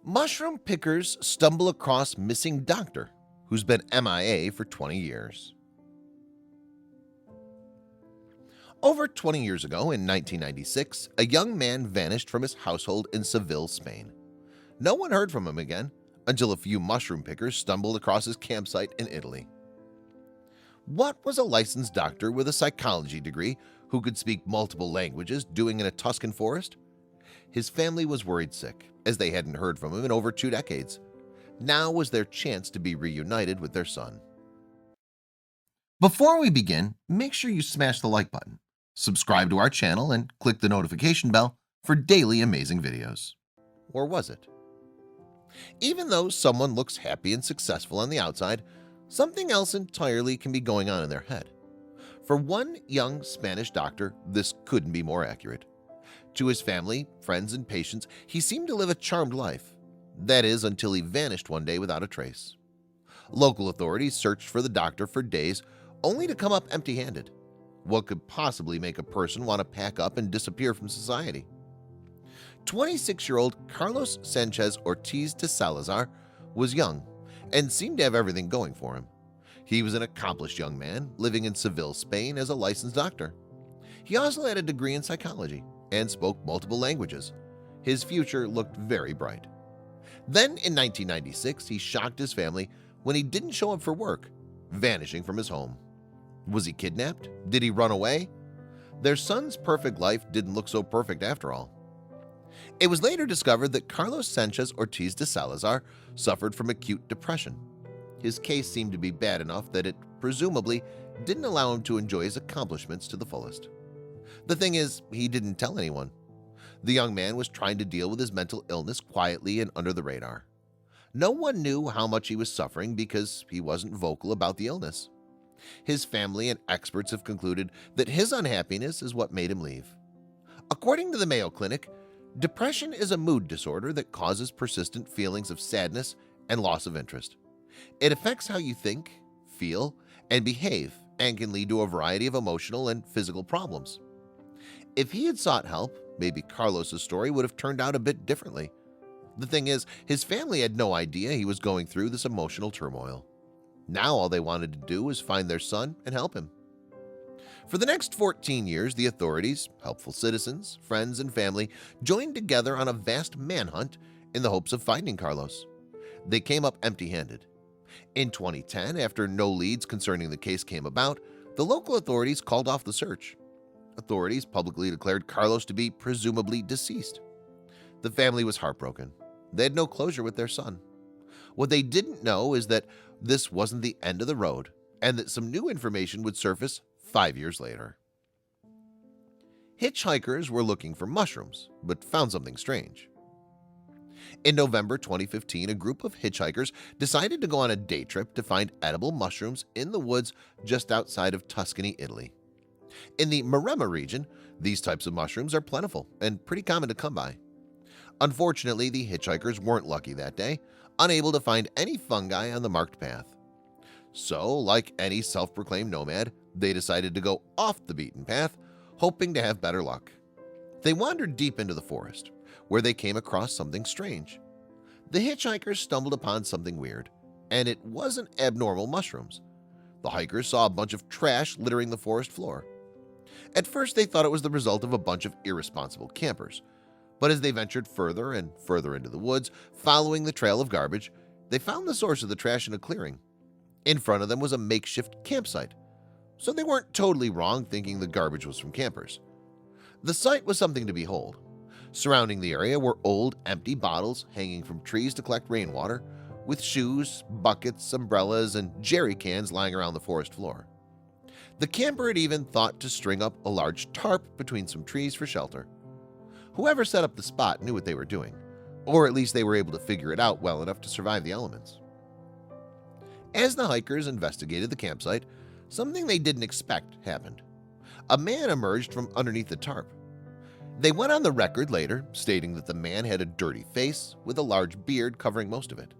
Mushroom pickers stumble across missing doctor who's been MIA for 20 years. Over 20 years ago in 1996, a young man vanished from his household in Seville, Spain. No one heard from him again until a few mushroom pickers stumbled across his campsite in Italy. What was a licensed doctor with a psychology degree who could speak multiple languages doing in a Tuscan forest? His family was worried sick, as they hadn't heard from him in over 2 decades. Now was their chance to be reunited with their son. Before we begin, make sure you smash the like button, subscribe to our channel, and click the notification bell for daily amazing videos. Or was it? Even though someone looks happy and successful on the outside, something else entirely can be going on in their head. For one young Spanish doctor, this couldn't be more accurate. To his family, friends, and patients, he seemed to live a charmed life. That is, until he vanished one day without a trace. Local authorities searched for the doctor for days, only to come up empty-handed. What could possibly make a person want to pack up and disappear from society? 26-year-old Carlos Sanchez Ortiz de Salazar was young and seemed to have everything going for him. He was an accomplished young man living in Seville, Spain as a licensed doctor. He also had a degree in psychology and spoke multiple languages. His future looked very bright. Then in 1996, he shocked his family when he didn't show up for work, vanishing from his home. Was he kidnapped? Did he run away? Their son's perfect life didn't look so perfect after all. It was later discovered that Carlos Sanchez Ortiz de Salazar suffered from acute depression. His case seemed to be bad enough that it presumably didn't allow him to enjoy his accomplishments to the fullest. The thing is, he didn't tell anyone. The young man was trying to deal with his mental illness quietly and under the radar. No one knew how much he was suffering because he wasn't vocal about the illness. His family and experts have concluded that his unhappiness is what made him leave. According to the Mayo Clinic, depression is a mood disorder that causes persistent feelings of sadness and loss of interest. It affects how you think, feel, and behave, and can lead to a variety of emotional and physical problems. If he had sought help, maybe Carlos's story would have turned out a bit differently. The thing is, his family had no idea he was going through this emotional turmoil. Now all they wanted to do was find their son and help him. For the next 14 years, the authorities, helpful citizens, friends, and family joined together on a vast manhunt in the hopes of finding Carlos. They came up empty-handed. In 2010, after no leads concerning the case came about, the local authorities called off the search. Authorities publicly declared Carlos to be presumably deceased. The family was heartbroken. They had no closure with their son. What they didn't know is that this wasn't the end of the road and that some new information would surface 5 years later. Hitchhikers were looking for mushrooms, but found something strange. In November 2015, a group of hitchhikers decided to go on a day trip to find edible mushrooms in the woods just outside of Tuscany, Italy. In the Maremma region, these types of mushrooms are plentiful and pretty common to come by. Unfortunately, the hitchhikers weren't lucky that day, unable to find any fungi on the marked path. So, like any self-proclaimed nomad, they decided to go off the beaten path, hoping to have better luck. They wandered deep into the forest, where they came across something strange. The hitchhikers stumbled upon something weird, and it wasn't abnormal mushrooms. The hikers saw a bunch of trash littering the forest floor. At first, they thought it was the result of a bunch of irresponsible campers, but as they ventured further and further into the woods, following the trail of garbage, they found the source of the trash in a clearing. In front of them was a makeshift campsite, so they weren't totally wrong thinking the garbage was from campers. The sight was something to behold. Surrounding the area were old, empty bottles hanging from trees to collect rainwater, with shoes, buckets, umbrellas, and jerry cans lying around the forest floor. The camper had even thought to string up a large tarp between some trees for shelter. Whoever set up the spot knew what they were doing, or at least they were able to figure it out well enough to survive the elements. As the hikers investigated the campsite, something they didn't expect happened. A man emerged from underneath the tarp. They went on the record later, stating that the man had a dirty face with a large beard covering most of it.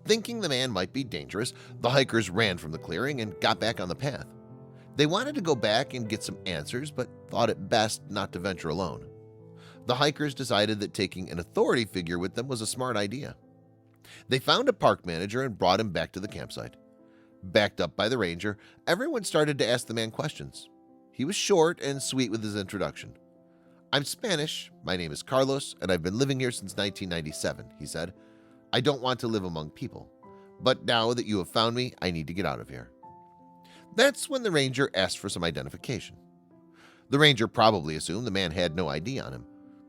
Thinking the man might be dangerous, the hikers ran from the clearing and got back on the path. They wanted to go back and get some answers, but thought it best not to venture alone. the hikers decided that taking an authority figure with them was a smart idea. They found a park manager and brought him back to the campsite. Backed up by the ranger, everyone started to ask the man questions. He was short and sweet with his introduction. "I'm Spanish, my name is Carlos, and I've been living here since 1997, he said. "I don't want to live among people, but now that you have found me, I need to get out of here." That's when the ranger asked for some identification. The ranger probably assumed the man had no ID on him.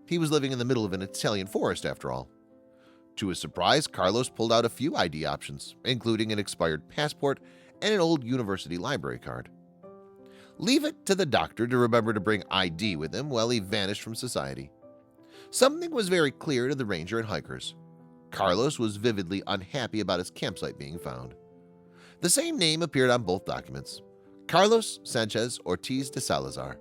He was living in the middle of an Italian forest after all. To his surprise, Carlos pulled out a few ID options, including an expired passport and an old university library card. Leave it to the doctor to remember to bring ID with him while he vanished from society. Something was very clear to the ranger and hikers. Carlos was vividly unhappy about his campsite being found. The same name appeared on both documents: Carlos Sanchez Ortiz de Salazar.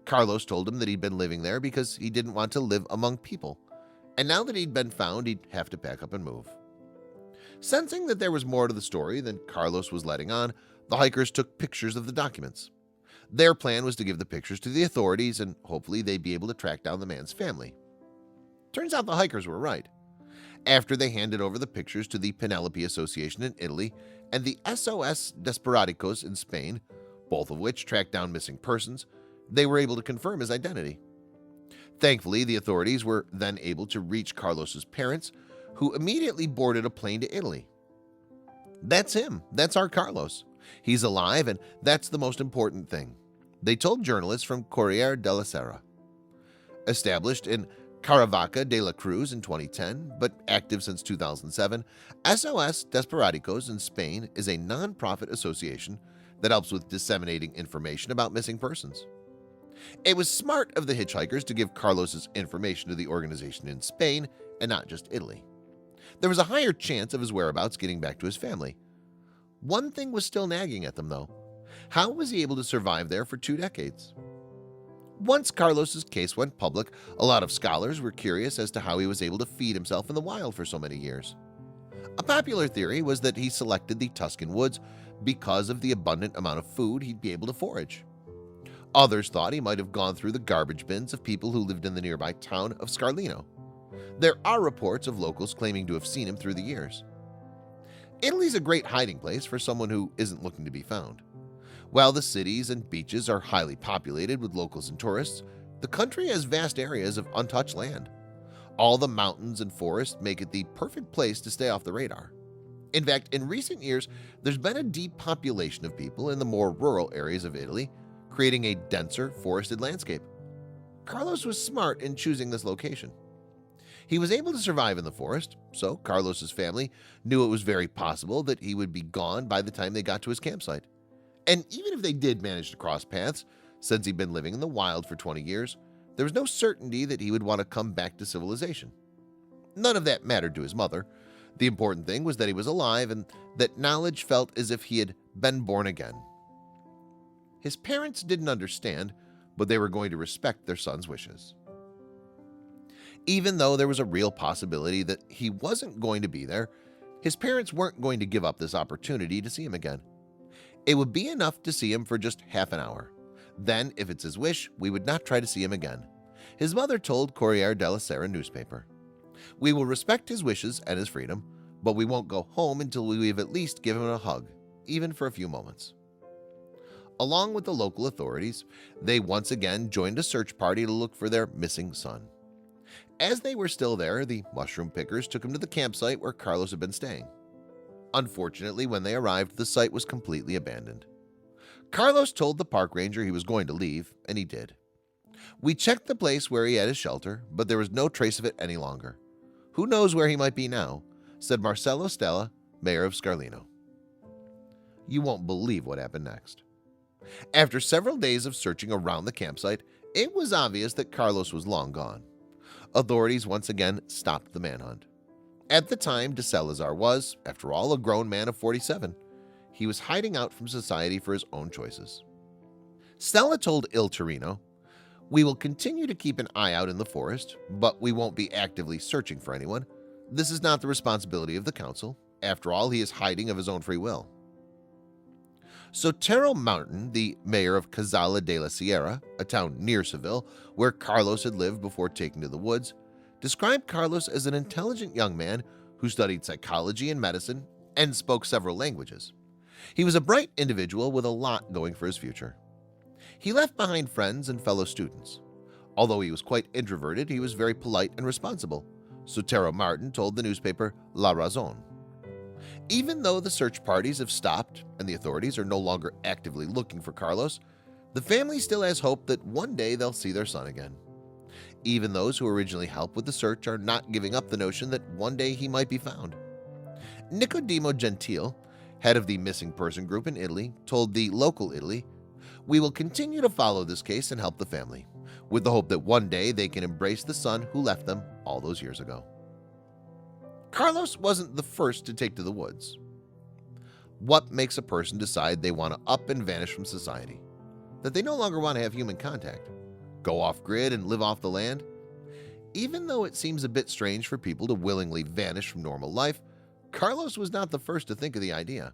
Carlos told him that he'd been living there because he didn't want to live among people, and now that he'd been found, he'd have to pack up and move. Sensing that there was more to the story than Carlos was letting on, the hikers took pictures of the documents. Their plan was to give the pictures to the authorities, and hopefully they'd be able to track down the man's family. Turns out the hikers were right. After they handed over the pictures to the Penelope Association in Italy and the SOS Desperados in Spain, both of which tracked down missing persons, they were able to confirm his identity. Thankfully, the authorities were then able to reach Carlos's parents, who immediately boarded a plane to Italy. That's him. That's our Carlos. He's alive, and that's the most important thing, they told journalists from Corriere della Sera. Established in Caravaca de la Cruz in 2010, but active since 2007, SOS Desperados in Spain is a non-profit association that helps with disseminating information about missing persons. It was smart of the hitchhikers to give Carlos's information to the organization in Spain and not just Italy. There was a higher chance of his whereabouts getting back to his family. One thing was still nagging at them, though. How was he able to survive there for 2 decades? Once Carlos's case went public, a lot of scholars were curious as to how he was able to feed himself in the wild for so many years. A popular theory was that he selected the Tuscan woods because of the abundant amount of food he'd be able to forage. Others thought he might have gone through the garbage bins of people who lived in the nearby town of Scarlino. There are reports of locals claiming to have seen him through the years. Italy's a great hiding place for someone who isn't looking to be found. While the cities and beaches are highly populated with locals and tourists, the country has vast areas of untouched land. All the mountains and forests make it the perfect place to stay off the radar. In fact, in recent years, there's been a depopulation of people in the more rural areas of Italy, creating a denser forested landscape. Carlos was smart in choosing this location. He was able to survive in the forest, so Carlos's family knew it was very possible that he would be gone by the time they got to his campsite. And even if they did manage to cross paths, since he'd been living in the wild for 20 years, there was no certainty that he would want to come back to civilization. None of that mattered to his mother. The important thing was that he was alive and that knowledge felt as if he had been born again. His parents didn't understand, but they were going to respect their son's wishes. Even though there was a real possibility that he wasn't going to be there, his parents weren't going to give up this opportunity to see him again. It would be enough to see him for just half an hour. Then, if it's his wish, we would not try to see him again, his mother told Corriere della Sera newspaper. We will respect his wishes and his freedom, but we won't go home until we've at least given him a hug, even for a few moments. Along with the local authorities, they once again joined a search party to look for their missing son. As they were still there, the mushroom pickers took him to the campsite where Carlos had been staying. Unfortunately, when they arrived, the site was completely abandoned. Carlos told the park ranger he was going to leave, and he did. We checked the place where he had his shelter, but there was no trace of it any longer. Who knows where he might be now, said Marcello Stella, mayor of Scarlino. You won't believe what happened next. After several days of searching around the campsite, it was obvious that Carlos was long gone. Authorities once again stopped the manhunt. At the time, de Salazar was, after all, a grown man of 47. He was hiding out from society for his own choices. Stella told Il Torino, "We will continue to keep an eye out in the forest, but we won't be actively searching for anyone. This is not the responsibility of the council. After all, he is hiding of his own free will." Sotero Martin, the mayor of Cazala de la Sierra, a town near Seville where Carlos had lived before taking to the woods, described Carlos as an intelligent young man who studied psychology and medicine and spoke several languages. He was a bright individual with a lot going for his future. He left behind friends and fellow students. Although he was quite introverted, he was very polite and responsible, Sotero Martin told the newspaper La Razón. Even though the search parties have stopped and the authorities are no longer actively looking for Carlos, the family still has hope that one day they'll see their son again. Even those who originally helped with the search are not giving up the notion that one day he might be found. Nicodemo Gentile, head of the missing person group in Italy, told the local Italy, "We will continue to follow this case and help the family, with the hope that one day they can embrace the son who left them all those years ago." Carlos wasn't the first to take to the woods. What makes a person decide they want to up and vanish from society? That they no longer want to have human contact? Go off-grid and live off the land? Even though it seems a bit strange for people to willingly vanish from normal life, Carlos was not the first to think of the idea.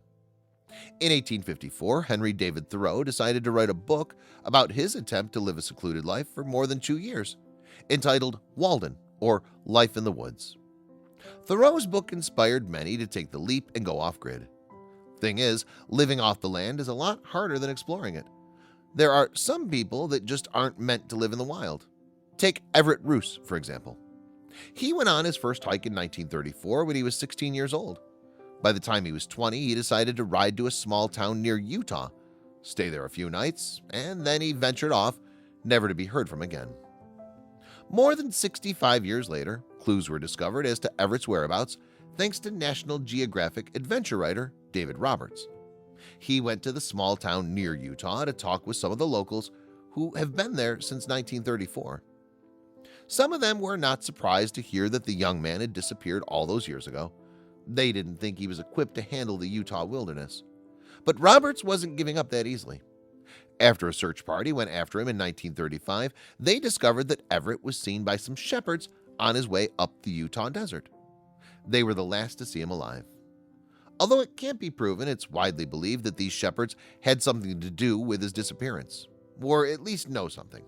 In 1854, Henry David Thoreau decided to write a book about his attempt to live a secluded life for more than 2 years, entitled Walden, or Life in the Woods. Thoreau's book inspired many to take the leap and go off-grid. Thing is, living off the land is a lot harder than exploring it. There are some people that just aren't meant to live in the wild. Take Everett Roos, for example. He went on his first hike in 1934 when he was 16 years old. By the time he was 20, he decided to ride to a small town near Utah, stay there a few nights, and then he ventured off, never to be heard from again. More than 65 years later, clues were discovered as to Everett's whereabouts thanks to National Geographic adventure writer David Roberts. He went to the small town near Utah to talk with some of the locals who have been there since 1934. Some of them were not surprised to hear that the young man had disappeared all those years ago. They didn't think he was equipped to handle the Utah wilderness. But Roberts wasn't giving up that easily. After a search party went after him in 1935, they discovered that Everett was seen by some shepherds on his way up the Utah desert. They were the last to see him alive. Although it can't be proven, it's widely believed that these shepherds had something to do with his disappearance, or at least know something.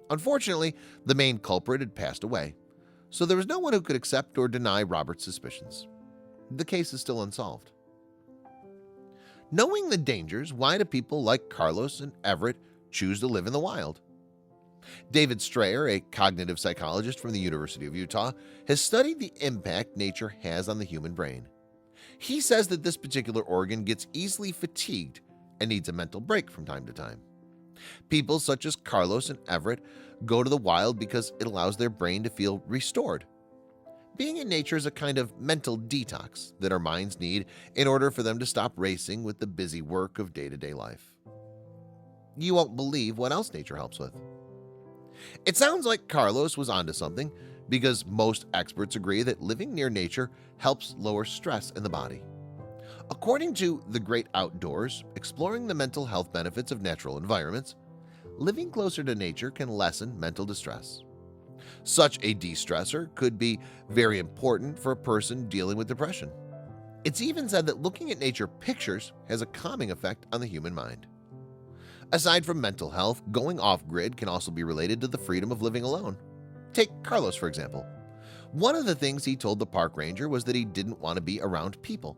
Unfortunately, the main culprit had passed away, so there was no one who could accept or deny Robert's suspicions. The case is still unsolved. Knowing the dangers, why do people like Carlos and Everett choose to live in the wild? David Strayer, a cognitive psychologist from the University of Utah, has studied the impact nature has on the human brain. He says that this particular organ gets easily fatigued and needs a mental break from time to time. People such as Carlos and Everett go to the wild because it allows their brain to feel restored. Being in nature is a kind of mental detox that our minds need in order for them to stop racing with the busy work of day-to-day life. You won't believe what else nature helps with. It sounds like Carlos was onto something because most experts agree that living near nature helps lower stress in the body. According to The Great Outdoors, exploring the mental health benefits of natural environments, living closer to nature can lessen mental distress. Such a de-stressor could be very important for a person dealing with depression. It's even said that looking at nature pictures has a calming effect on the human mind. Aside from mental health, going off-grid can also be related to the freedom of living alone. Take Carlos, for example. One of the things he told the park ranger was that he didn't want to be around people.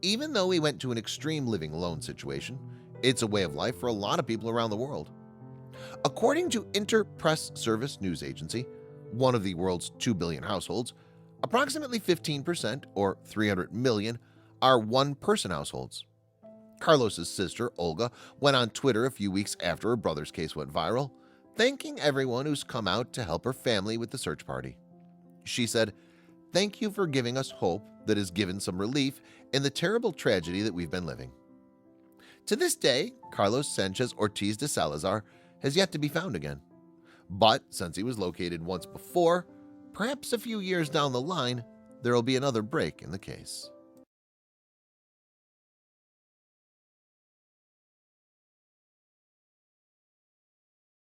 Even though he went to an extreme living alone situation, it's a way of life for a lot of people around the world. According to Inter-Press Service news agency, one of the world's 2 billion households, approximately 15%, or 300 million, are one-person households. Carlos's sister, Olga, went on Twitter a few weeks after her brother's case went viral, thanking everyone who's come out to help her family with the search party. She said, "Thank you for giving us hope that has given some relief in the terrible tragedy that we've been living." To this day, Carlos Sanchez Ortiz de Salazar has yet to be found again. But since he was located once before, perhaps a few years down the line, there will be another break in the case.